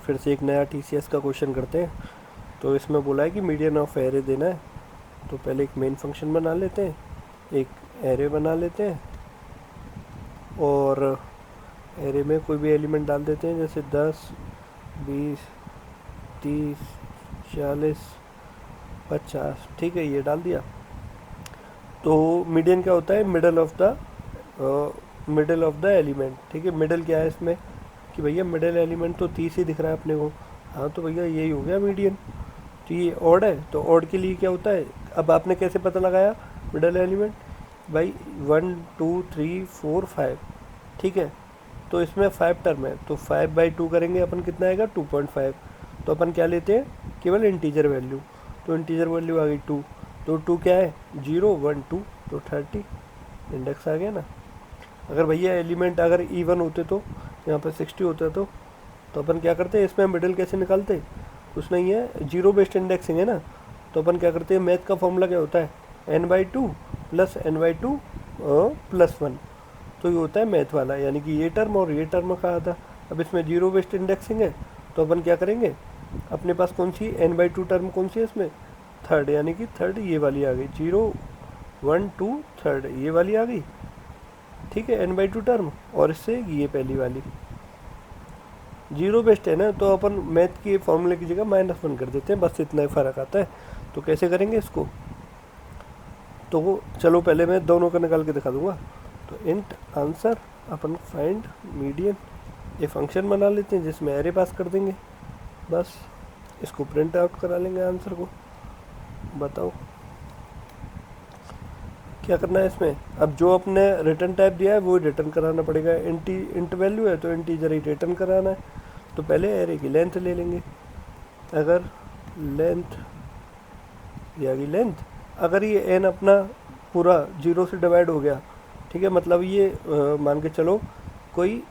फिर से एक नया TCS का क्वेश्चन करते हैं। तो इसमें बोला है कि मीडियन ऑफ एरे देना है। तो पहले एक मेन फंक्शन बना लेते हैं, एक एरे बना लेते हैं और एरे में कोई भी एलिमेंट डाल देते हैं, जैसे 10, 20, 30, 40, 50। ठीक है, ये डाल दिया। तो मीडियन क्या होता है? Middle of the element. ठीक है, मिडल क्या है इसमें कि भैया मिडल एलिमेंट तो 30 ही दिख रहा है अपने को। हाँ, तो भैया यही हो गया मीडियन। तो ये ऑड है, तो ऑड के लिए क्या होता है? अब आपने कैसे पता लगाया मिडल एलिमेंट? भाई 1 2 3 4 5। ठीक है, तो इसमें 5 टर्म है, तो 5/2 करेंगे अपन, कितना आएगा? 2.5। तो अपन क्या लेते हैं? केवल इंटीजर वैल्यू। तो इंटीजर वैल्यू आ गई 2। तो 2 क्या है? 0 1 2, तो 30 इंडेक्स आ गया ना। अगर भैया एलिमेंट अगर इवन होते तो यहाँ पर 60 होता तो अपन क्या करते हैं? इसमें मिडिल कैसे निकालते? कुछ नहीं है, जीरो बेस्ड इंडेक्सिंग है ना। तो अपन क्या करते हैं? मैथ का फॉर्मूला क्या होता है? n/2 + n/2 +1। तो ये होता है मैथ वाला, यानी कि ये टर्म और ये टर्म का आधा। अब इसमें जीरो बेस्ड इंडेक्सिंग है, तो अपन क्या करेंगे? अपने पास कौन सी n/2 टर्म कौन सी है इसमें? थर्ड, यानी कि थर्ड ये वाली आ गई। 0 1 2 थर्ड ये वाली आ गई। ठीक है, n/2 टर्म, और इससे ये पहली वाली जीरो बेस्ड है ना, तो अपन मैथ की फॉर्मूले की जगह -1 कर देते हैं, बस इतना ही फ़र्क आता है। तो कैसे करेंगे इसको? तो चलो पहले मैं दोनों का निकाल के दिखा दूंगा। तो इंट आंसर अपन फाइंड मीडियन, ये फंक्शन बना लेते हैं जिसमें एरे पास कर देंगे, बस इसको प्रिंट आउट करा लेंगे आंसर को। बताओ क्या करना है इसमें? अब जो अपने रिटर्न टाइप दिया है वो रिटर्न कराना पड़ेगा। इंट वैल्यू है तो इंटीजर ही रिटर्न कराना है। तो पहले एरे की लेंथ ले लेंगे। अगर लेंथ ये आ गई लेंथ, अगर ये एन अपना पूरा 0 से डिवाइड हो गया, ठीक है, मतलब ये मान के चलो कोई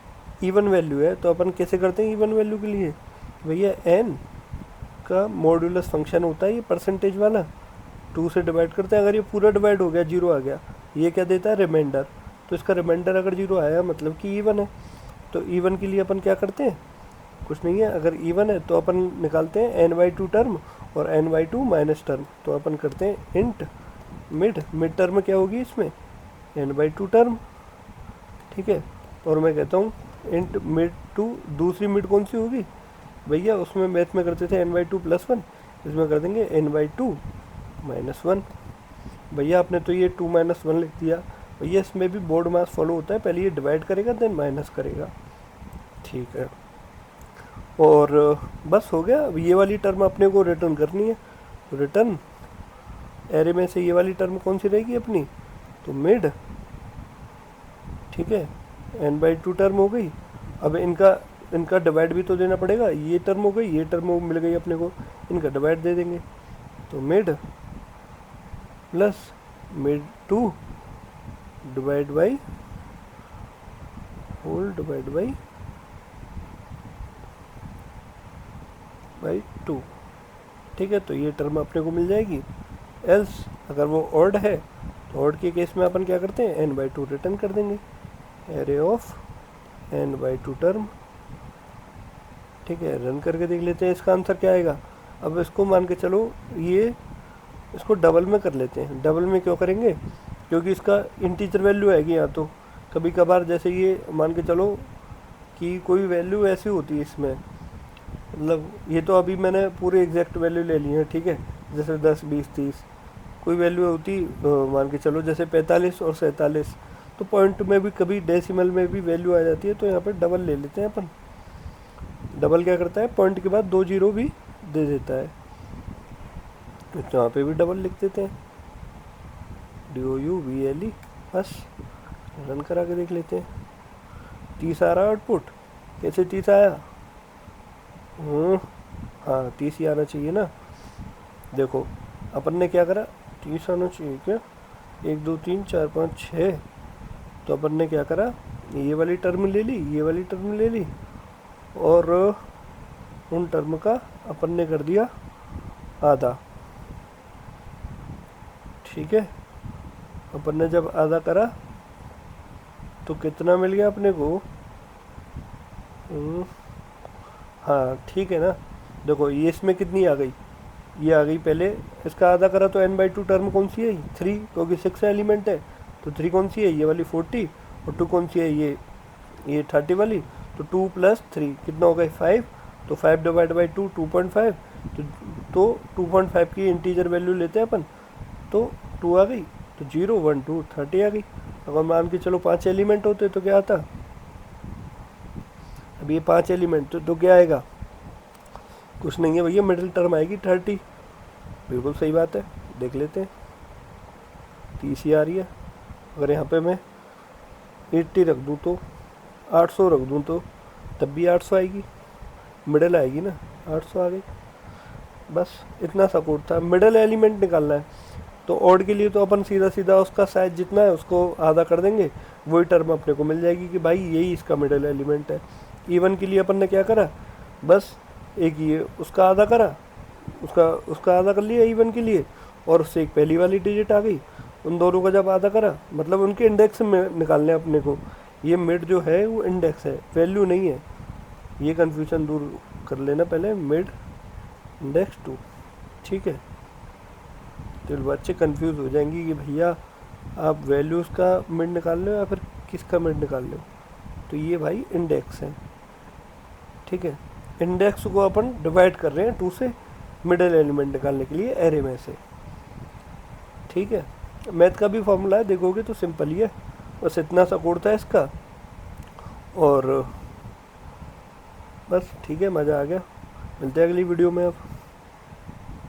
इवन वैल्यू है, तो अपन कैसे करते हैं इवन वैल्यू के लिए? भैया एन का मॉड्यूलस फंक्शन होता है ये परसेंटेज वाला, 2 से डिवाइड करते हैं। अगर ये पूरा डिवाइड हो गया, 0 आ गया, ये क्या देता है? रिमाइंडर। तो इसका रिमाइंडर अगर 0 आया मतलब कि इवन है। तो इवन के लिए अपन क्या करते हैं? कुछ नहीं है, अगर इवन है तो अपन निकालते हैं n/2 टर्म और n/2 माइनस टर्म। तो अपन करते हैं इंट मिड टर्म क्या होगी इसमें? n/2 term. ठीक है, और मैं कहता हूँ इंट मिड टू, दूसरी मिड कौन सी होगी भैया? उसमें मैथ में करते थे n/2 +1, इसमें कर देंगे n/2 -1। भैया आपने तो ये 2 - 1 लिख दिया। भैया इसमें भी बोर्ड मास फॉलो होता है, पहले ये डिवाइड करेगा देन माइनस करेगा। ठीक है, और बस हो गया। अब ये वाली टर्म अपने को रिटर्न करनी है। तो रिटर्न एरे में से ये वाली टर्म कौन सी रहेगी अपनी? तो मिड। ठीक है, n/2 टर्म हो गई। अब इनका डिवाइड भी तो देना पड़ेगा। ये टर्म हो गई, ये टर्म मिल गई अपने को, इनका डिवाइड दे देंगे। तो mid plus mid2 divide by whole divide by 2। ठीक है, तो ये टर्म अपने को मिल जाएगी। एल्स अगर वो ऑड है तो ऑड के केस में अपन क्या करते हैं? n/2 रिटर्न कर देंगे, एरे ऑफ n/2 टर्म। ठीक है, रन करके देख लेते हैं इसका आंसर क्या आएगा। अब इसको मान के चलो ये इसको डबल में कर लेते हैं। डबल में क्यों करेंगे? क्योंकि इसका इंटीजर वैल्यू आएगी यहाँ। तो कभी कभार जैसे ये मान के चलो कि कोई वैल्यू ऐसी होती है इसमें, मतलब ये तो अभी मैंने पूरे एग्जैक्ट वैल्यू ले ली है, ठीक है, जैसे 10 20 30 कोई वैल्यू होती मान के चलो जैसे 45 और 47, तो पॉइंट में भी कभी डेसिमल में भी वैल्यू आ जाती है। तो यहाँ पर डबल ले लेते हैं अपन। डबल क्या करता है? पॉइंट के बाद 2 0 भी दे देता है, तो यहाँ पे भी डबल लिख देते हैं, DOUBLE। बस रन करा के देख लेते हैं। 30 आ रहा आउटपुट। कैसे 30 आया? हाँ 30 ही आना चाहिए ना। देखो अपन ने क्या करा, 30 आना चाहिए क्या? 1 2 3 4 5 6। तो अपन ने क्या करा, ये वाली टर्म ले ली, ये वाली टर्म ले ली, और उन टर्म का अपन ने कर दिया आधा। ठीक है, अपन ने जब आधा करा तो कितना मिल गया अपने को? हाँ ठीक है ना। देखो ये इसमें कितनी आ गई, ये आ गई पहले, इसका आधा करा तो n/2 टर्म कौन सी है, 3, क्योंकि 6 एलिमेंट है। तो 3 कौन सी है, ये वाली 40, और 2 कौन सी है, ये 30 वाली। तो 2 + 3 कितना हो गया, 5। तो 5 डिवाइड बाई 2 2.5। तो 2.5 की इंटीजर वैल्यू लेते हैं अपन, तो 2 आ गई। तो 0 1 2 30 आ गई। अगर मान के चलो 5 एलिमेंट होते तो क्या आता, अब ये 5 एलिमेंट तो क्या आएगा, कुछ नहीं है भैया, मिडिल टर्म आएगी 30। बिल्कुल सही बात है, देख लेते हैं। 30 ही आ रही है। अगर यहाँ पे मैं 80 रख दूँ तो, 800 रख दूँ तो, तब भी 800 आएगी, मिडिल आएगी ना, 800 आ गई। बस इतना सा कोड था, मिडिल एलिमेंट निकालना है। तो ऑड के लिए तो अपन सीधा सीधा उसका साइज जितना है उसको आधा कर देंगे, वही टर्म अपने को मिल जाएगी कि भाई यही इसका मिडिल एलिमेंट है। इवन के लिए अपन ने क्या करा, बस एक ये उसका आधा करा, उसका उसका आधा कर लिया इवन के लिए, और उससे एक पहली वाली डिजिट आ गई। उन दोनों का जब आधा करा, मतलब उनके इंडेक्स में निकालने अपने को। ये मिड जो है वो इंडेक्स है, वैल्यू नहीं है। ये कन्फ्यूजन दूर कर लेना पहले, मिड इंडेक्स 2, ठीक है। तो बच्चे कंफ्यूज हो जाएंगे कि भैया आप वैल्यूज़ का मिड निकाल लो या फिर किसका मिड निकाल लो। तो ये भाई इंडेक्स है, ठीक है। इंडेक्स को अपन डिवाइड कर रहे हैं 2 से, मिडिल एलिमेंट निकालने के लिए एरे में से, ठीक है। मैथ का भी फॉर्मूला है, देखोगे तो सिंपल ही है। बस इतना सा कोड था इसका, और बस ठीक है, मज़ा आ गया। मिलते हैं अगली वीडियो में अब।